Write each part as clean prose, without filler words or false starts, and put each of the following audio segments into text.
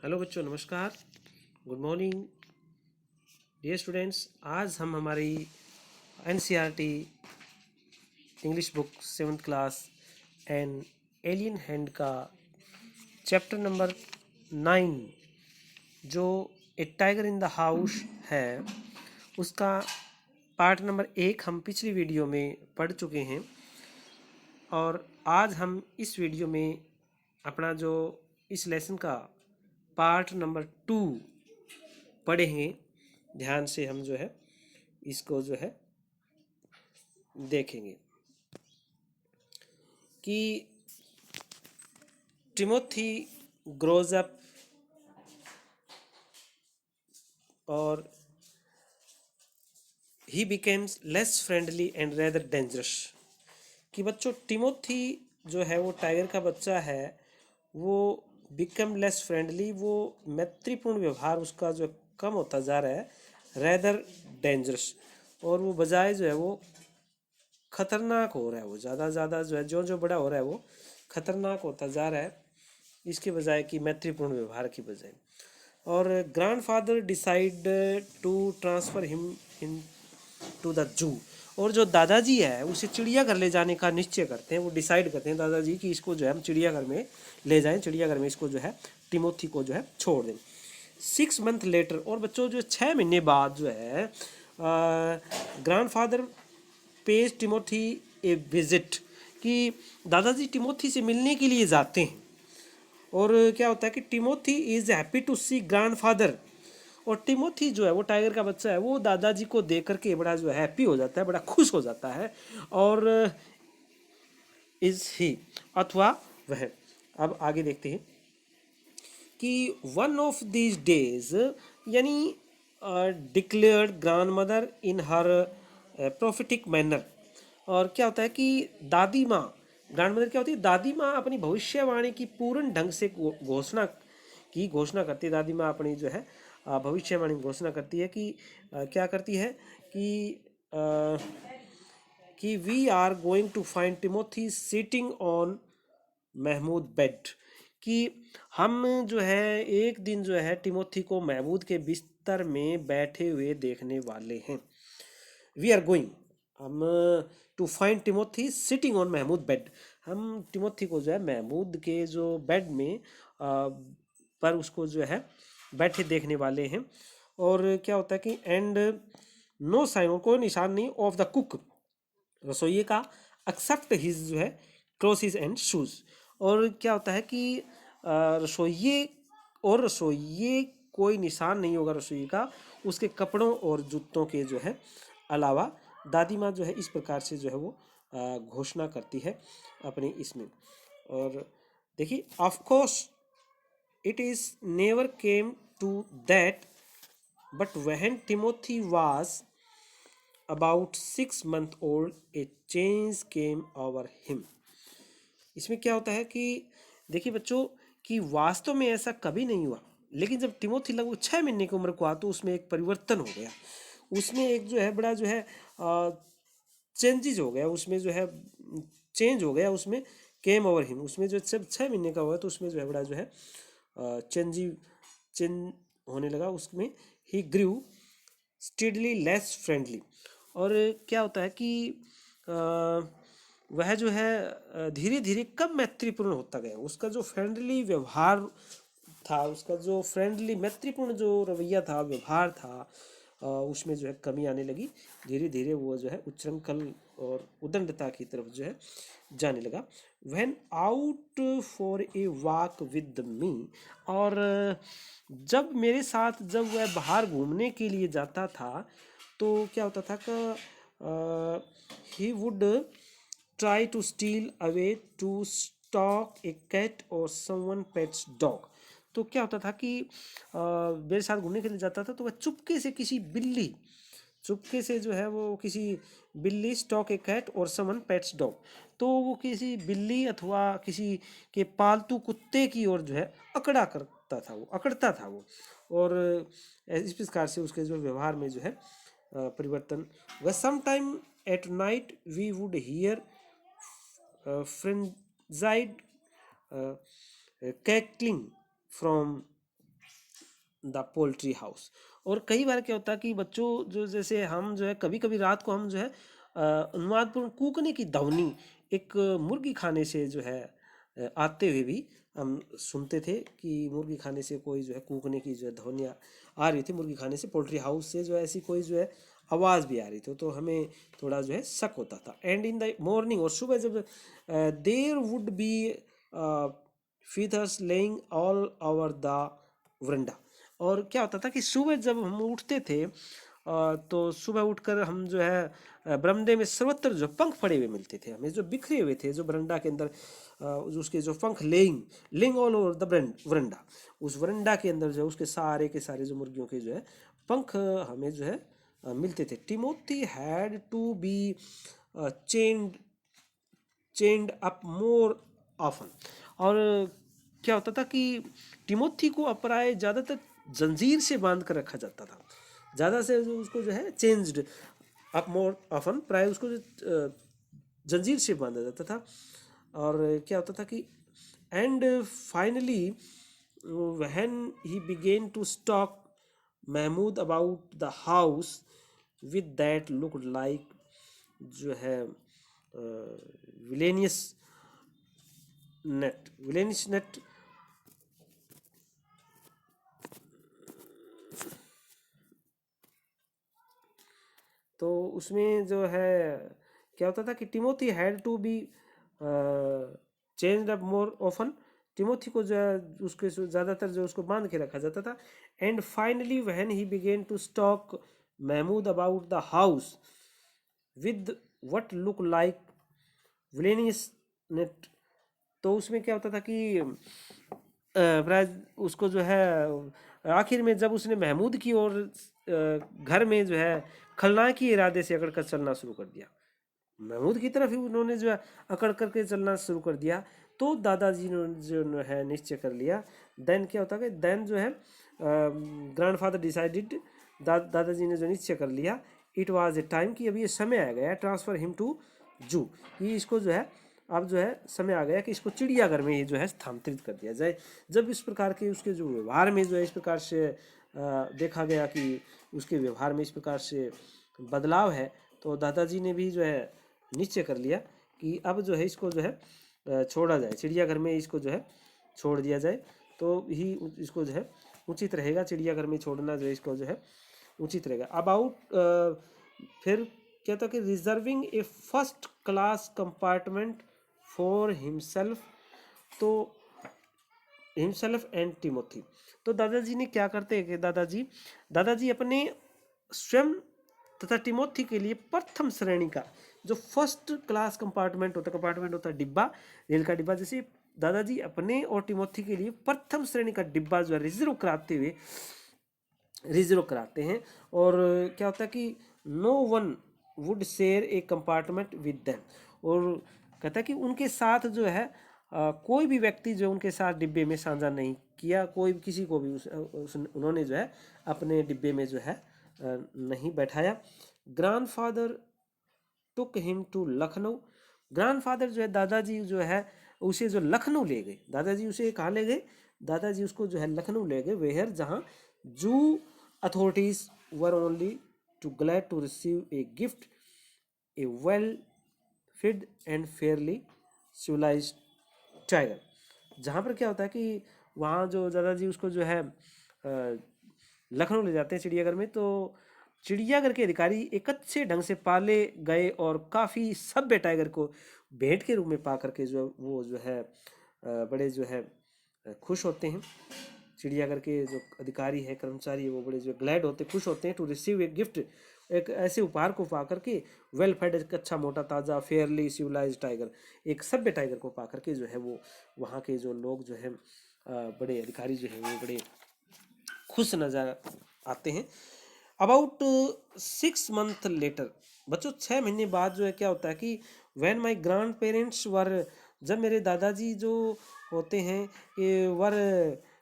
Hello बच्चों, नमस्कार। Good morning dear students. आज हम हमारी NCERT English book 7th class and alien hand का चैप्टर नंबर 9 जो a tiger in the house है, उसका पार्ट नंबर 1 हम पिछली वीडियो में पढ़ चुके हैं। और आज हम इस वीडियो में अपना जो इस लेसन का पार्ट नंबर 2 पढ़ेंगे। ध्यान से हम जो है इसको जो है देखेंगे कि टिमोथी ग्रोज अप और he becomes less friendly and rather dangerous. कि बच्चों, टिमोथी जो है वो टाइगर का बच्चा है, वो बिकम लेस फ्रेंडली, वो मैत्रीपूर्ण व्यवहार उसका जो कम होता जा रहा है, रेदर डेंजरस, और वो बजाय जो है वो खतरनाक हो रहा है। वो ज़्यादा ज़्यादा जो है जो जो बड़ा हो रहा है वो खतरनाक होता जा रहा है, इसके बजाय कि मैत्रीपूर्ण व्यवहार की बजाय। और grandfather decide to transfer him in to the zoo. और जो दादाजी है उसे चिड़ियाघर ले जाने का निश्चय करते हैं। वो डिसाइड करते हैं दादाजी कि इसको जो है हम चिड़ियाघर में ले जाएं, चिड़ियाघर में इसको जो है टिमोथी को जो है छोड़ दें। 6 मंथ लेटर, और बच्चों जो 6 महीने बाद जो है ग्रैंडफादर पेज टिमोथी ए विजिट, कि दादाजी टिमोथी से मिलने के लिए जाते हैं। और क्या होता है कि Timothy is happy to see grandfather, और टिमोथी जो है वो टाइगर का बच्चा है, वो दादाजी को देख करके बड़ा जो है हैप्पी हो जाता है, बड़ा खुश हो जाता है। और इज ही, अथवा वह। अब आगे देखते हैं कि वन ऑफ दीज डेज, यानी declared grandmother in her prophetic manner. और क्या होता है कि दादी माँ, ग्रैंड मदर क्या होती है, दादी माँ अपनी भविष्यवाणी की पूर्ण ढंग से घोषणा करती है। दादी माँ अपनी जो है भविष्यवाणी घोषणा करती है कि क्या करती है कि we are going to find Timothy sitting on Mahmoud bed, कि हम जो है एक दिन जो है टिमोथी को महमूद के बिस्तर में बैठे हुए देखने वाले हैं। वी आर गोइंग, हम to find Timothy sitting on Mahmoud bed, हम टिमोथी को जो है महमूद के जो बेड में पर उसको जो है बैठे देखने वाले हैं। और क्या होता है कि एंड नो साइन, और कोई निशान नहीं, ऑफ द कुक, रसोइये का, एक्सेप्ट हिज जो है क्लोथ्स एंड शूज़। और क्या होता है कि रसोइये, और रसोइये कोई निशान नहीं होगा रसोइये का उसके कपड़ों और जूतों के जो है अलावा। दादी माँ जो है इस प्रकार से जो है वो घोषणा करती है अपने इसमें। और देखिए, of course it is never came to that, but when Timothy was about 6 month old a change came over him. इसमें क्या होता है कि देखिए बच्चों, कि वास्तव में ऐसा कभी नहीं हुआ, लेकिन जब टिमोथी लगभग 6 महीने की उम्र को आ तो उसमें एक परिवर्तन हो गया। उसमें एक जो है बड़ा जो है चेंजेज हो गया, उसमें जो है चेंज हो गया, उसमें केम ओवर हिम, उसमें जो जब 6 महीने का हुआ तो उसमें जो है बड़ा जो है चेंज होने लगा उसमें। ही ग्रू स्टीडली लेस फ्रेंडली। और क्या होता है कि वह जो है धीरे धीरे कम मैत्रीपूर्ण होता गया। उसका जो फ्रेंडली व्यवहार था, उसका जो फ्रेंडली मैत्रीपूर्ण जो रवैया था, व्यवहार था, उसमें जो है कमी आने लगी। धीरे धीरे वो जो है उच्छृंखल और उदंडता की तरफ जो है जाने लगा। When out for a walk with me, और जब मेरे साथ जब वह बाहर घूमने के लिए जाता था तो क्या होता था कि he would try to steal away to stalk a cat और समवन पेट्स डॉग। तो क्या होता था कि मेरे साथ घूमने के लिए जाता था तो वह चुपके से किसी बिल्ली, चुपके से जो है वो किसी बिल्ली, स्टॉक ए कैट और समवन पेट्स डॉग, तो वो किसी बिल्ली अथवा किसी के पालतू कुत्ते की ओर जो है अकड़ता था वो। और इस प्रकार से उसके जो व्यवहार में जो है परिवर्तन हुआ। Some time at night we would hear frenzied cackling from the poultry house. और कई बार क्या होता है कि बच्चों जो जैसे हम जो है कभी कभी रात को हम जो है उन्मादपूर्ण कूकने की ध्वनि एक मुर्गी खाने से जो है आते हुए भी हम सुनते थे कि मुर्गी खाने से कोई जो है कूकने की जो है ध्वनियाँ आ रही थी मुर्गी खाने से, पोल्ट्री हाउस से जो है ऐसी कोई जो है आवाज़ भी आ रही थी, तो हमें थोड़ा जो है शक होता था। एंड इन द मॉर्निंग, और सुबह जब there would be feathers laying all over the veranda. और क्या होता था कि सुबह जब हम उठते थे तो सुबह उठकर हम जो है बरामदे में सर्वत्र जो पंख पड़े हुए मिलते थे हमें, जो बिखरे हुए थे, जो बरंडा के अंदर जो उसके जो पंख laying laying all over the veranda, उस वरंडा के अंदर जो है उसके सारे के सारे जो मुर्गियों के जो है पंख हमें जो है मिलते थे। Timothy had to be chained chained up more often. और क्या होता था कि टिमोथी को अपराय ज़्यादातर जंजीर से बांध कर रखा जाता था, ज़्यादा से जो उसको जो है चेंज्ड अप मोर ऑफन, प्राय उसको जो जंजीर से बांधा जाता था। और क्या होता था कि and finally when he began to stalk Mahmoud about the house with that look like जो है विलेनियस नेट। तो उसमें जो है क्या होता था कि Timothy had to be chained up more often, Timothy को जो है उसके ज़्यादातर जो उसको बांध के रखा जाता था। And finally when he began to stalk Mahmoud about the house with what look like villainous net. तो उसमें क्या होता था कि उसको जो है आखिर में जब उसने महमूद की और घर में जो है खलनायकी इरादे से अकड़ कर चलना शुरू कर दिया, महमूद की तरफ ही उन्होंने जो है अकड़ करके चलना शुरू कर दिया, तो दादाजी ने जो है निश्चय कर लिया। देन क्या होता है कि देन जो है ग्रैंडफादर डिसाइडेड, दादाजी ने जो निश्चय कर लिया, इट वाज ए टाइम कि अभी ये समय आ गया ट्रांसफर हिम टू जू, कि इसको जो है अब जो है समय आ गया कि इसको चिड़ियाघर में ही जो है स्थानांतरित कर दिया जाए। जब इस प्रकार के उसके जो व्यवहार में जो है इस प्रकार से देखा गया कि उसके व्यवहार में इस प्रकार से बदलाव है, तो दादाजी ने भी जो है निश्चय कर लिया कि अब जो है इसको जो है छोड़ा जाए, चिड़ियाघर में इसको जो है छोड़ दिया जाए, तो ही इसको जो है उचित रहेगा, चिड़ियाघर में छोड़ना जो है इसको जो है उचित रहेगा। अबाउट फिर क्या था कि reserving A first class compartment for himself, तो हिमसेल्फ एंड टिमोथी। तो दादाजी ने क्या करते हैं कि दादाजी अपने स्वयं तथा टिमोथी के लिए प्रथम श्रेणी का जो फर्स्ट क्लास कंपार्टमेंट होता है डिब्बा, रेल का डिब्बा, जैसे दादाजी अपने और टिमोथी के लिए प्रथम श्रेणी का डिब्बा जो है रिजर्व कराते हैं। और क्या होता है कि no one would share a compartment with them, और कहता है कि उनके साथ जो है कोई भी व्यक्ति जो उनके साथ डिब्बे में साझा नहीं किया, कोई किसी को भी उन्होंने जो है अपने डिब्बे में जो है नहीं बैठाया। Grandfather took him to Lucknow, grandfather जो है दादाजी जो है उसे जो लखनऊ ले गए, दादाजी उसे कहाँ ले गए, दादाजी उसको जो है लखनऊ ले गए, वेयर जहाँ zoo authorities were only too glad to receive a gift a well fed and fairly civilised tiger. जहाँ पर क्या होता है कि वहाँ जो दादाजी उसको जो है लखनऊ ले जाते हैं चिड़ियाघर में, तो चिड़ियाघर के अधिकारी एक अच्छे ढंग से पाले गए और काफ़ी सभ्य टाइगर को भेंट के रूप में पा करके जो वो जो है बड़े जो है खुश होते हैं। चिड़ियाघर के जो अधिकारी है, कर्मचारी है, वो बड़े जो ग्लैड होते, खुश होते हैं टू रिसीव ए गिफ्ट, एक ऐसे उपहार को पा करके, वेल फेड, एक अच्छा मोटा ताज़ा फेयरली सिविलाइज्ड टाइगर, एक सभ्य टाइगर को पा करके जो है वो वहाँ के जो लोग जो है बड़े अधिकारी जो है वो बड़े खुश नजर आते हैं। अबाउट 6 मंथ लेटर, बच्चों 6 महीने बाद जो है क्या होता है कि when my grand parents were, जब मेरे दादाजी जो होते हैं ये वर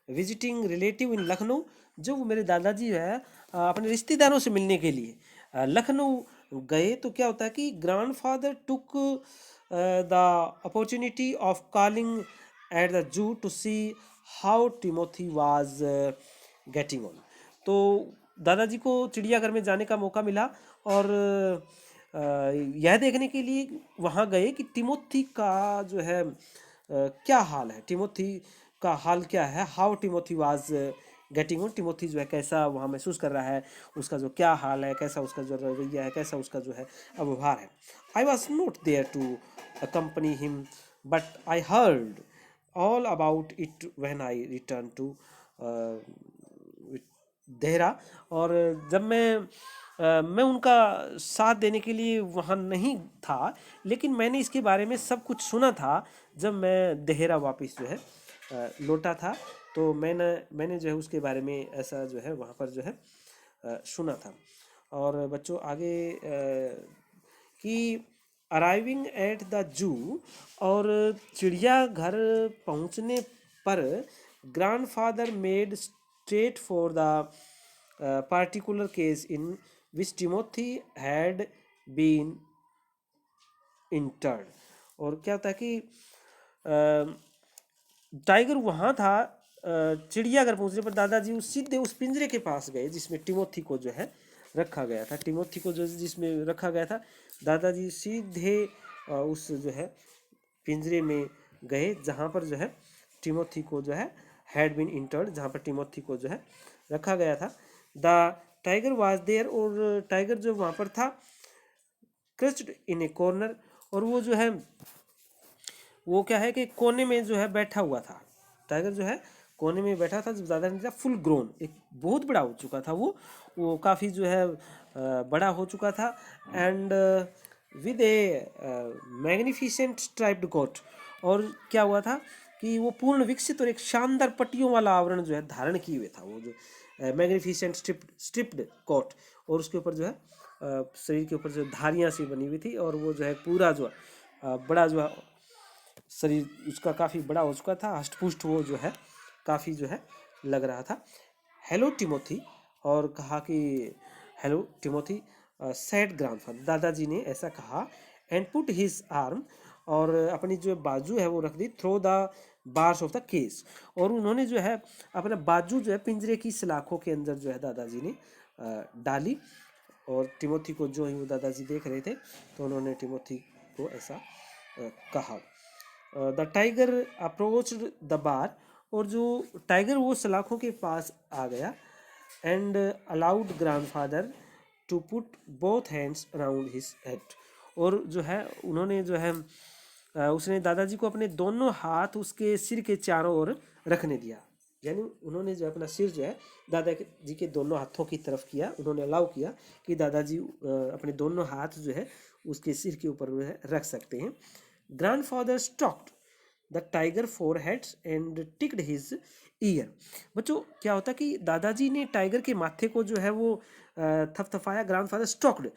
विजिटिंग रिलेटिव इन लखनऊ, जो मेरे दादाजी है अपने रिश्तेदारों से मिलने के लिए लखनऊ गए, तो क्या होता है कि grandfather took the opportunity of calling at the zoo to see how Timothy was getting on. तो दादाजी को चिड़ियाघर में जाने का मौका मिला और यह देखने के लिए वहाँ गए कि टिमोथी का जो है क्या हाल है, टिमोथी का हाल क्या है, how Timothy was getting on, Timothy जो है कैसा वहाँ महसूस कर रहा है, उसका जो क्या हाल है, कैसा उसका जो रवैया है, कैसा उसका जो है व्यवहार है। I was not there to accompany him, but I heard all about it when I returned to Dehra. और जब मैं उनका साथ देने के लिए वहाँ नहीं था, लेकिन मैंने इसके बारे में सब कुछ सुना था जब मैं देहरा वापस जो है लौटा था। तो मैंने जो है उसके बारे में ऐसा जो है वहाँ पर जो है सुना था। और बच्चों आगे कि अराइविंग एट द जू, और चिड़ियाघर पहुंचने पर grandfather made straight for the particular case in which Timothy had been interred। और क्या था कि टाइगर वहाँ था, चिड़ियाघर पहुंचने पर दादाजी उस सीधे उस पिंजरे के पास गए जिसमें टिमोथी को जो है रखा गया था, टिमोथी को जो जिसमें रखा गया था, दादाजी सीधे उस जो है पिंजरे में गए जहाँ पर जो है टिमोथी को जो है हैड बीन इंटर्ड, जहाँ पर टिमोथी को जो है रखा गया था। द टाइगर वाज देयर, और टाइगर जो वहाँ पर था क्रच्ड इन ए कॉर्नर, और वो जो है वो क्या है कि कोने में जो है बैठा हुआ था। टाइगर जो है कोने में बैठा था जब दादाजी ने फुल ग्रोन, एक बहुत बड़ा हो चुका था वो काफ़ी जो है बड़ा हो चुका था। And with a magnificent striped coat, और क्या हुआ था कि वो पूर्ण विकसित और एक शानदार पट्टियों वाला आवरण जो है धारण किए हुए था, वो जो मैग्निफिसेंट स्ट्रिप्ड कोट, और उसके ऊपर जो है शरीर के ऊपर जो धारियाँ सी बनी हुई थी, और वो जो है पूरा जो बड़ा जो है शरीर उसका काफ़ी बड़ा हो चुका था, हष्टपुष्ट वो जो है काफ़ी जो है लग रहा था। हेलो टिमोथी, और कहा कि हेलो टिमोथी, सैड ग्रैंडफादर, दादाजी ने ऐसा कहा। एंड पुट हिज आर्म, और अपनी जो बाजू है वो रख दी through the bars of the case, और उन्होंने जो है अपना बाजू जो है पिंजरे की सलाखों के अंदर जो है दादाजी ने डाली। और टिमोथी को जो ही वो दादाजी देख रहे थे तो उन्होंने टिमोथी को ऐसा कहा। The tiger approached the bar, और जो टाइगर वो सलाखों के पास आ गया। And allowed grandfather to put both hands around his head, और जो है उन्होंने जो है उसने दादाजी को अपने दोनों हाथ उसके सिर के चारों ओर रखने दिया, यानी उन्होंने जो अपना सिर जो है दादाजी के दोनों हाथों की तरफ किया, उन्होंने अलाउ किया कि दादाजी अपने दोनों हाथ जो है उसके सिर के ऊपर जो है रख सकते हैं। Grandfather stocked the tiger four heads and ticked his year. बच्चों क्या होता कि दादाजी ने टाइगर के माथे को जो है वो थपथपाया। ग्रैंडफादर स्ट्रोक्ड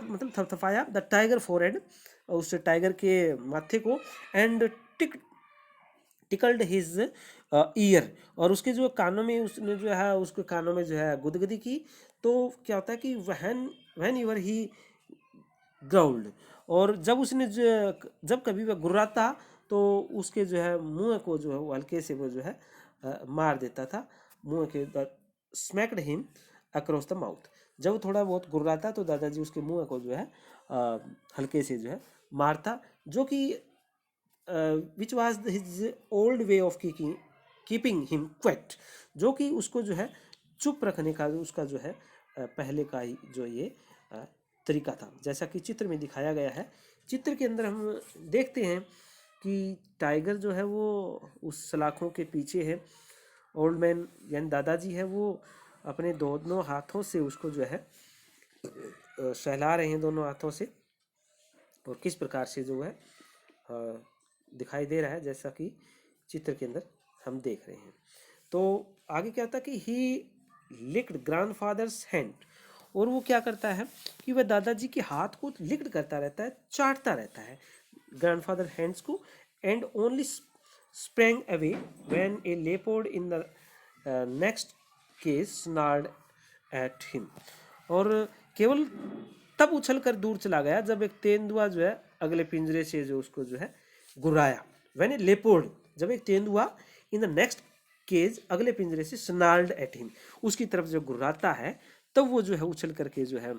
मतलब थपथपाया द टाइगर फोरहेड, उस टाइगर के माथे को। एंड टिकल्ड हिज ईयर, और उसके जो कानों में उसने जो है उसके कानों में जो है गुदगुदी की। तो क्या होता है कि व्हेन यूर ही ग्राउल्ड, और जब उसने जब कभी वह गुर्राता तो उसके जो है मुंह को जो है वो हल्के से वो जो है मार देता था, मुंह के smacked him across the mouth. जब थोड़ा बहुत गुर्राता तो दादाजी उसके मुंह को जो है हल्के से जो है मारता, जो कि which was his old way of keeping him quiet, जो कि उसको जो है चुप रखने का उसका जो है पहले का ही जो ये तरीका था, जैसा कि चित्र में दिखाया गया है। चित्र के अंदर हम देखते हैं कि टाइगर जो है वो उस सलाखों के पीछे है, ओल्ड मैन यानी दादाजी है वो अपने दोनों हाथों से उसको जो है सहला रहे हैं दोनों हाथों से, और किस प्रकार से जो है दिखाई दे रहा है जैसा कि चित्र के अंदर हम देख रहे हैं। तो आगे क्या था कि ही लिक्ड ग्रैंडफादर्स हैंड, और वो क्या करता है कि वह दादाजी के हाथ को लिक्ड करता रहता है, चाटता रहता है ग्रैंडफादर हैंड्स को। And only sprang away when a leopard in the next case snarled at him, और केवल तब उछल कर दूर चला गया जब एक तेंदुआ जो है अगले पिंजरे से जो उसको जो है गुर्राया। when a leopard, जब एक तेंदुआ in the next केज, अगले पिंजरे से स्नार्ल्ड एट हिम, उसकी तरफ जब गुर्राता है तब वो जो है उछल करके जो है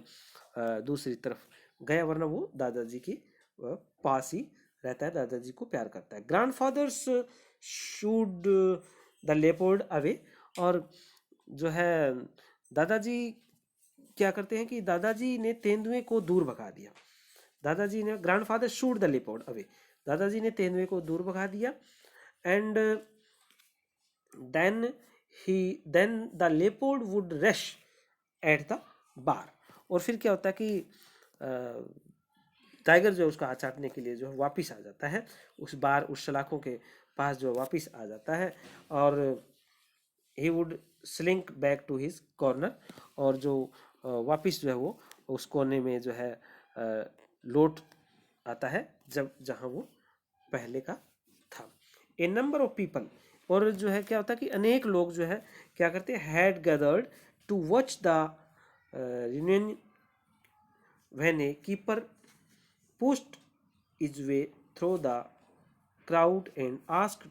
दूसरी तरफ गया, वरना वो दादाजी के पास ही रहता है, दादाजी को प्यार करता है। Grandfathers should the leopard away, और जो है दादाजी क्या करते हैं कि दादाजी ने तेंदुए को दूर भगा दिया। दादाजी ने, grandfather shooed the leopard away, दादाजी ने तेंदुए को दूर भगा दिया। And then the leopard would rush at the bar, और फिर क्या होता है कि टाइगर जो है उसका हाथ चाटने के लिए जो है वापिस आ जाता है उस बार, उस सलाखों के पास जो वापिस आ जाता है, और he would slink back to his corner, और जो वापिस जो है वो उस कोने में जो है लौट आता है जब जहाँ वो पहले का था। ए नंबर ऑफ पीपल, और जो है क्या होता है कि अनेक लोग जो है क्या करते हैं, had gathered to watch the reunion when a keeper pushed his way through the crowd and asked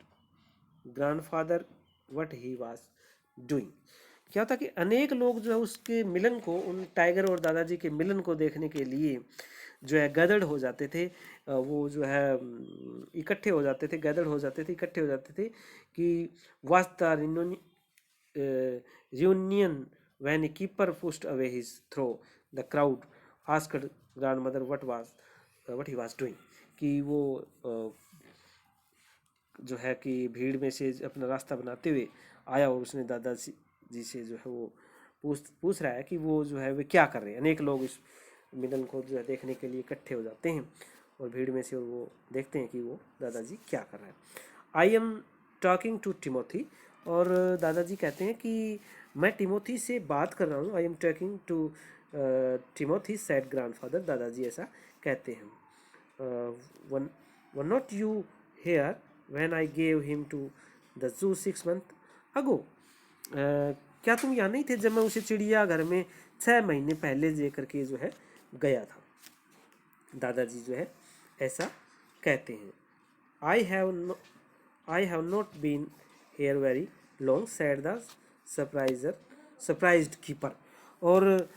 grandfather what he was doing। क्या होता कि अनेक लोग जो है उसके मिलन को, उन टाइगर और दादाजी के मिलन को देखने के लिए जो है गदड़ हो जाते थे, वो जो है इकट्ठे हो जाते थे, गदड़ हो जाते थे, इकट्ठे हो जाते थे कि was the reunion when a keeper pushed away his throw, the crowd asked grandmother what he was doing, कि वो जो है कि भीड़ में से अपना रास्ता बनाते हुए आया और उसने दादाजी से जो है वो पूछ रहा है कि वो जो है वे क्या कर रहे हैं। अनेक लोग इस मिलन को जो है देखने के लिए इकट्ठे हो जाते हैं और भीड़ में से, और वो देखते हैं कि वो दादाजी क्या कर रहा है। I am talking to Timothy, और दादाजी कहते हैं कि मैं टिमोथी से बात कर रहा हूँ। I am talking to Timothy said grandfather, दादाजी ऐसा कहते हैं। Weren't you here when I gave him to the zoo 6 months ago, क्या तुम यहाँ नहीं थे जब मैं उसे चिड़ियाघर में 6 महीने पहले लेकर के जो है गया था। दादाजी जो है ऐसा कहते हैं। I have not been here very long said the surprised keeper, और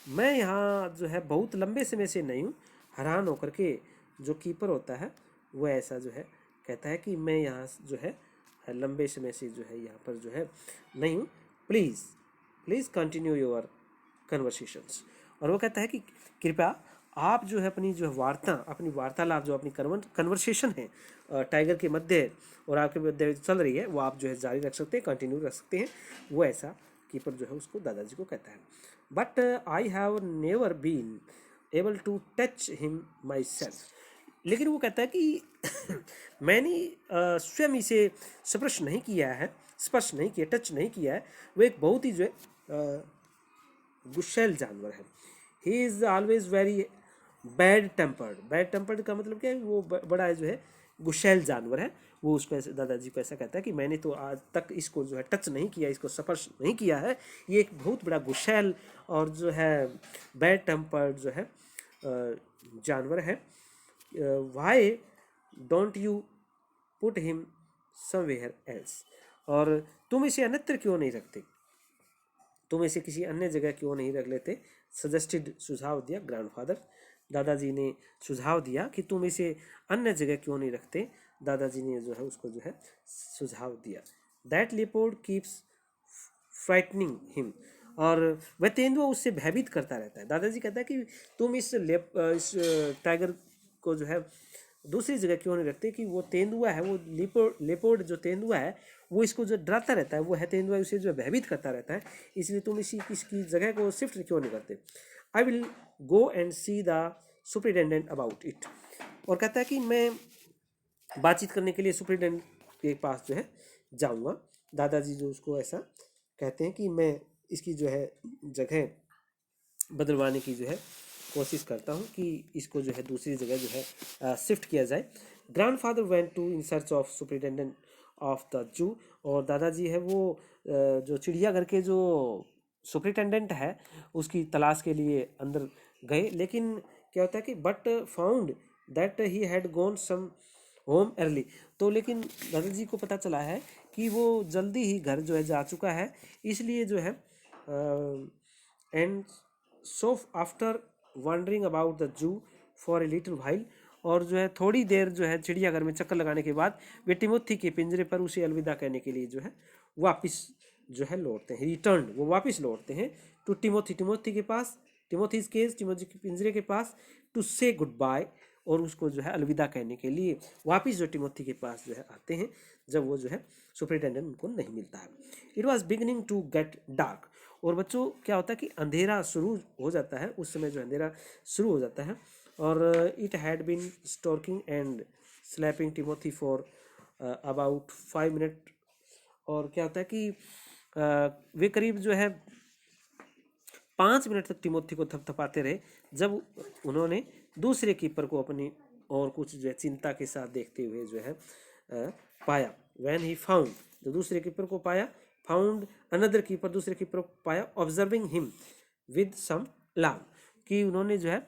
मैं यहाँ जो है बहुत लंबे समय से नहीं हूँ। हैरान होकर के जो कीपर होता है वो ऐसा जो है कहता है कि मैं यहाँ जो है लंबे समय से जो है यहाँ पर जो है नहीं हूँ, प्लीज़ कंटिन्यू योर कन्वर्सेशंस। और वो कहता है कि कृपया आप जो है अपनी जो अपनी वार्तालाप, जो अपनी कन्वर्सेशन है टाइगर के मध्य और आपके मध्य चल रही है, वो आप जो है जारी रख सकते हैं, कंटिन्यू रख सकते हैं। वो ऐसा कीपर जो है उसको, दादाजी को कहता है। But I have never been able to touch him myself, लेकिन वो कहता है कि मैंने स्वयं इसे स्पर्श नहीं किया, टच नहीं किया है। वो एक बहुत ही जो है गुस्सैल जानवर है। He is always very bad tempered का मतलब क्या है, वो बड़ा जो है गुस्सैल जानवर है। वो उसको ऐसे, दादाजी को ऐसा कहता है कि मैंने तो आज तक इसको जो है टच नहीं किया, इसको स्पर्श नहीं किया है। ये एक बहुत बड़ा गुस्सैल और जो है बैड टेम्पर्ड जो है जानवर है। Y don't you put him somewhere else, और तुम इसे अन्यत्र क्यों नहीं रखते, तुम इसे किसी अन्य जगह क्यों नहीं रख लेते। सजेस्टेड, सुझाव दिया ग्रैंडफादर, दादाजी ने सुझाव दिया कि तुम इसे अन्य जगह क्यों नहीं रखते। दादाजी ने जो है उसको जो है सुझाव दिया। That leopard keeps frightening him, और वह तेंदुआ उससे भयभीत करता रहता है। दादाजी कहता है कि तुम इस टाइगर को जो है दूसरी जगह क्यों नहीं रखते, कि वो तेंदुआ है, वो लेपर्ड जो तेंदुआ है वो इसको जो डराता रहता है, वो है तेंदुआ, उसे जो भयभीत करता रहता है, इसलिए तुम इसकी जगह को शिफ्ट क्यों नहीं करते। I will go and see the superintendent about it, और कहता है कि मैं बातचीत करने के लिए सुपरिटेंडेंट के पास जो है जाऊँगा। दादाजी जो उसको ऐसा कहते हैं कि मैं इसकी जो है जगह बदलवाने की जो है कोशिश करता हूँ कि इसको जो है दूसरी जगह जो है शिफ्ट किया जाए। Grandfather went to in search of superintendent of the zoo, और दादाजी है वो जो चिड़ियाघर के जो सुपरिटेंडेंट है उसकी तलाश के लिए अंदर गए, लेकिन क्या होता है कि but found that he had gone some home early, तो लेकिन दादाजी को पता चला है कि वो जल्दी ही घर जो है जा चुका है, इसलिए जो है and so after wondering about the zoo for a little while, और जो है थोड़ी देर जो है चिड़ियाघर में चक्कर लगाने के बाद वे टिमोथी के पिंजरे पर उसे अलविदा कहने के लिए जो है वापस जो है लौटते हैं, रिटर्न, वो वापस लौटते हैं टू टिमोथी, टिमोथी के पास, टिमोथीज केज, टिमोथी के पिंजरे के पास, टू से गुड बाय, और उसको जो है अलविदा कहने के लिए वापस जो टिमोथी के पास जो है आते हैं, जब वो जो है सुपरिटेंडेंट उनको नहीं मिलता है। It was beginning to get dark, और बच्चों क्या होता है कि अंधेरा शुरू हो जाता है, उस समय जो अंधेरा शुरू हो जाता है, और it had been stalking and slapping Timothy for about 5 minute, और क्या होता है कि वे करीब जो है 5 मिनट तक टिमोथी को थपथपाते रहे, जब उन्होंने दूसरे कीपर को अपनी और कुछ जो है चिंता के साथ देखते हुए जो है पाया। व्हेन ही फाउंड, जो दूसरे कीपर को पाया, फाउंड अनदर कीपर, दूसरे कीपर को पाया, observing him with some alarm, कि उन्होंने जो है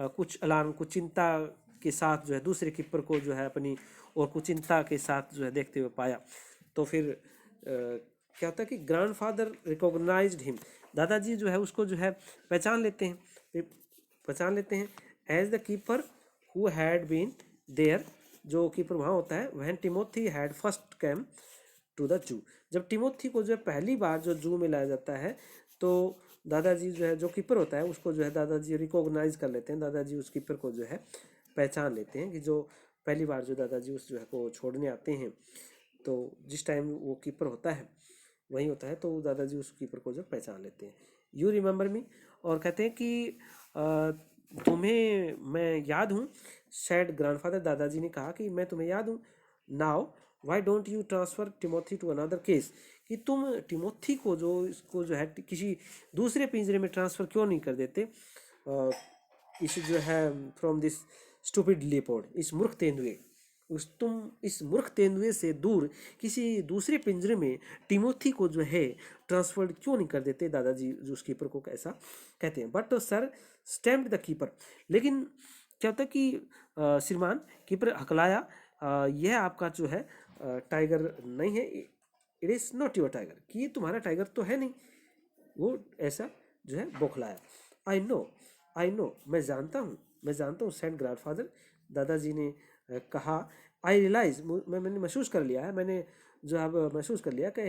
कुछ अलार्म, कुछ चिंता के साथ जो है दूसरे कीपर को जो है अपनी और कुछ चिंता के साथ जो है देखते हुए पाया। तो फिर क्या होता है कि ग्रैंडफादर रिकॉग्नाइज्ड हिम, दादाजी जो है उसको जो है पहचान लेते हैं as the keeper who had been there, जो कीपर वहाँ होता है, when Timothy had first came to the zoo, जब टिमोथी को जो है पहली बार जो जू में लाया जाता है, तो दादाजी जो है, जो कीपर होता है उसको जो है दादाजी रिकॉग्नाइज कर लेते हैं, दादाजी उस कीपर को जो है पहचान लेते हैं, कि जो पहली बार जो दादाजी उस जो है को छोड़ने आते हैं, तो जिस टाइम वो कीपर होता है वही होता है, तो दादाजी उस कीपर को जो पहचान लेते हैं। यू रिमेंबर मी, और कहते हैं कि तुम्हें मैं याद हूँ, सैड ग्रैंडफादर, दादाजी ने कहा कि मैं तुम्हें याद हूँ। Now why don't you transfer Timothy to another case, कि तुम टिमोथी को जो इसको जो है किसी दूसरे पिंजरे में ट्रांसफ़र क्यों नहीं कर देते, इस जो है फ्रॉम दिस स्टूपिड लेपर्ड, इस मूर्ख तेंदुए, तुम इस मूर्ख तेंदुए से दूर किसी दूसरे पिंजरे में टिमोथी को जो है ट्रांसफर्ड क्यों नहीं कर देते, दादाजी जो उस कीपर को कैसा कहते हैं। But sir stamped the keeper, लेकिन क्या होता है कि श्रीमान कीपर हकलाया, यह आपका जो है टाइगर नहीं है, it is not your tiger, कि ये तुम्हारा टाइगर तो है नहीं, वो ऐसा जो है बौखलाया। आई नो, मैं जानता हूँ सेंट ग्रैंडफादर, दादाजी ने कहा। आई रियलाइज, मैंने महसूस कर लिया है, मैंने जो अब महसूस कर लिया कि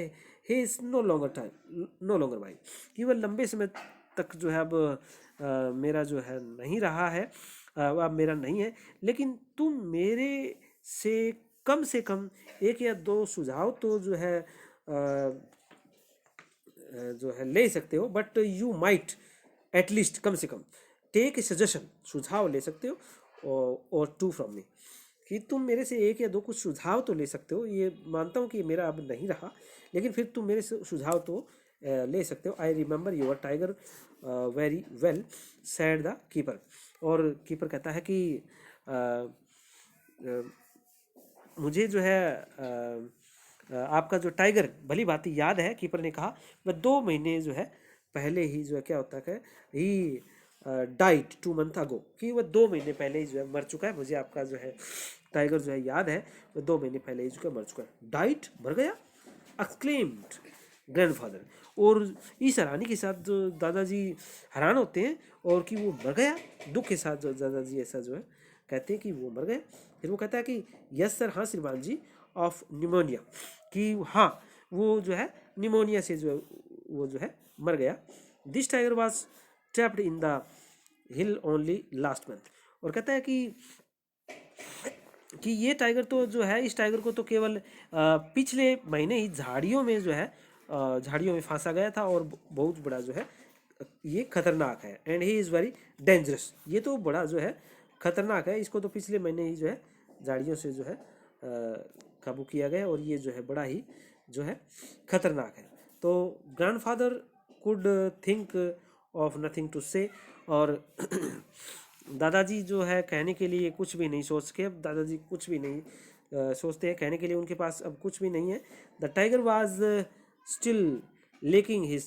he is no longer mine, कि वह लंबे समय तक जो है अब मेरा जो है नहीं रहा है, अब मेरा नहीं है, लेकिन तुम मेरे से कम एक या दो सुझाव तो जो है ले सकते हो, बट यू माइट एटलीस्ट, कम से कम टेक ए सजेशन, सुझाव ले सकते हो, और टू फ्रॉम मी, कि तुम मेरे से एक या दो कुछ सुझाव तो ले सकते हो, ये मानता हूँ कि मेरा अब नहीं रहा, लेकिन फिर तुम मेरे से सुझाव तो ले सकते हो। I remember your tiger very well, sad the keeper, और कीपर कहता है कि मुझे जो है आपका जो टाइगर भली भांति याद है, कीपर ने कहा। वह 2 महीने जो है पहले ही जो है क्या होता है, ही डाइट 2 मंथ अगो, कि वह 2 महीने पहले ही जो है मर चुका है, मुझे आपका जो है टाइगर जो है याद है, वह 2 महीने पहले ही जो है मर चुका है। डाइट, मर गया, एक्सक्लेम्ड ग्रैंडफादर, और इस हैरानी के साथ जो दादाजी हैरान होते हैं, और कि वो मर गया, दुख के साथ जो दादाजी ऐसा जो है कहते हैं कि वो मर गए। फिर वो कहता है कि यस सर, हाँ श्रीमान जी, ऑफ निमोनिया, कि हाँ वो जो है निमोनिया से जो है वो जो है मर गया। This tiger was trapped in the hill only last month, और कहता है कि ये टाइगर तो जो है, इस टाइगर को तो केवल पिछले महीने ही झाड़ियों में जो है झाड़ियों में फांसा गया था, और बहुत बड़ा जो है ये खतरनाक है, and he is very dangerous, ये तो बड़ा जो है खतरनाक है, इसको तो पिछले महीने ही जो है झाड़ियों से जो है काबू किया गया, और ये जो है बड़ा ही जो है खतरनाक है। तो grandfather could think of nothing to say, और दादाजी जो है कहने के लिए कुछ भी नहीं सोच के, अब दादाजी कुछ भी नहीं सोचते हैं, कहने के लिए उनके पास अब कुछ भी नहीं है। The tiger was still lacking his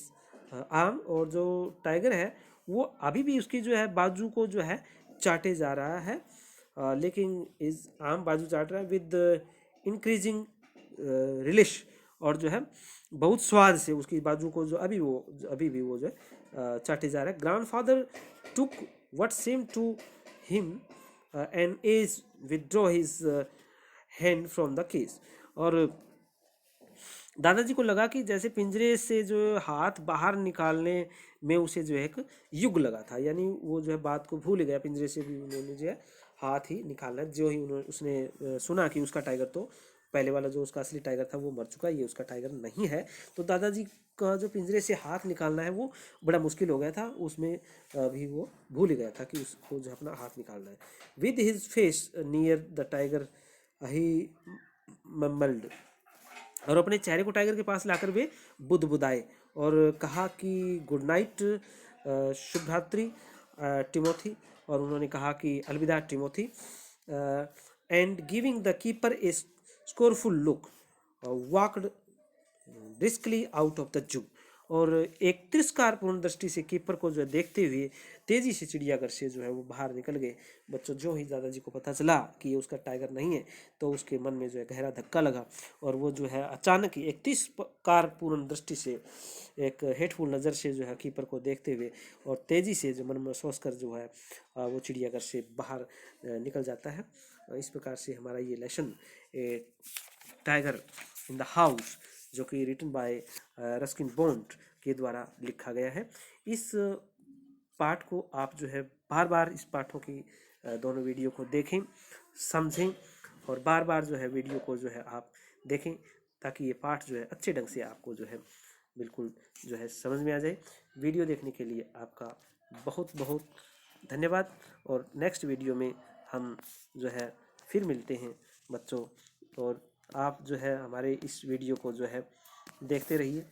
arm, और जो टाइगर है वो अभी भी उसकी जो है बाजू को जो है चाटे जा रहा है, लेकिन इज आर्म, बाजू चाट रहा है, विद इंक्रीजिंग रिलिश, और जो है बहुत स्वाद से उसकी बाजू को जो अभी भी वो जो है चाटे जा रहा है। Grandfather took what same to him and as withdraw his hand from the case. और दादाजी को लगा कि जैसे पिंजरे से जो हाथ बाहर निकालने में उसे जो है एक युग लगा था, यानी वो जो है बात को भूल गया, पिंजरे से भी उन्होंने जो है हाथ ही निकालना, जो ही उन्होंने उसने सुना कि उसका टाइगर तो पहले वाला जो उसका असली टाइगर था वो मर चुका, ये उसका टाइगर नहीं है। तो दादाजी का जो पिंजरे से हाथ निकालना है वो बड़ा मुश्किल हो गया था, उसमें भी वो भूल ही गया था कि उसको जो अपना हाथ निकालना है। With his face near the tiger he mumbled, और अपने चेहरे को टाइगर के पास लाकर वे बुदबुदाए और कहा कि गुड नाइट शुभ रात्रि टिमोथी, और उन्होंने कहा कि अलविदा Timothy, and giving the keeper a scornful look walked briskly out of the zoo. और एक तिरस्कारपूर्ण दृष्टि से कीपर को जो है देखते हुए तेजी से चिड़ियाघर से जो है वो बाहर निकल गए। बच्चों, जो ही दादाजी को पता चला कि ये उसका टाइगर नहीं है तो उसके मन में जो है गहरा धक्का लगा, और वो जो है अचानक ही एक तिरस्कारपूर्ण दृष्टि से, एक हेटफुल नज़र से जो है कीपर को देखते हुए और तेजी से जो मन में सोच कर जो है वो चिड़ियाघर से बाहर निकल जाता है। इस प्रकार से हमारा ये lesson tiger in the house, जो कि रिटन बाय रस्किन बॉन्ड के द्वारा लिखा गया है। इस पाठ को आप जो है बार बार इस पाठों की दोनों वीडियो को देखें, समझें, और बार बार जो है वीडियो को जो है आप देखें, ताकि ये पाठ जो है अच्छे ढंग से आपको जो है बिल्कुल जो है समझ में आ जाए। वीडियो देखने के लिए आपका बहुत बहुत धन्यवाद, और नेक्स्ट वीडियो में हम जो है फिर मिलते हैं बच्चों। और आप जो है हमारे इस वीडियो को जो है देखते रहिए।